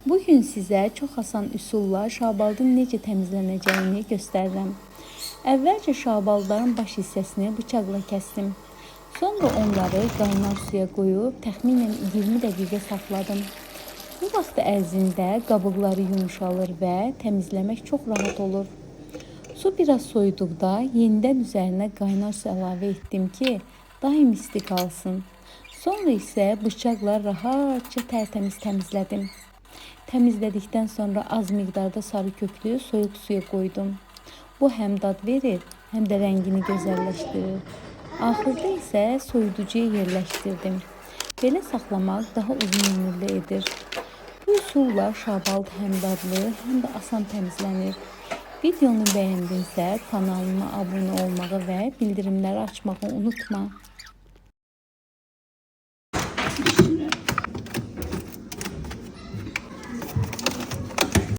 Bugün sizə çox asan üsulla şabalın necə təmizlənəcəyini göstərirəm. Əvvəlcə şabalların baş hissəsini bıçaqla kəsdim. Sonra onları qaynar suya qoyub təxminən 20 dəqiqə saxladım. Bu vaxt ərzində qabıqları yumşalır və təmizləmək çox rahat olur. Su biraz soyuduqda yenidən üzərinə qaynar su əlavə etdim ki, daim isti qalsın. Sonra isə bıçaqla rahatca tərtəmiz təmizlədim. Təmizlədikdən sonra az miqdarda sarı köklü soyuq suya qoydum. Bu həm dad verir, həm də rəngini gözəlləşdirir. Axırda isə soyuducuya yerləşdirdim. Belə saxlamaq daha uzun ömürlü edir. Bu üsulla şabald həm dadlı, həm də asan təmizlənir. Videonu bəyəndinsə kanalıma abunə olmağı və bildirimləri açmağı unutma.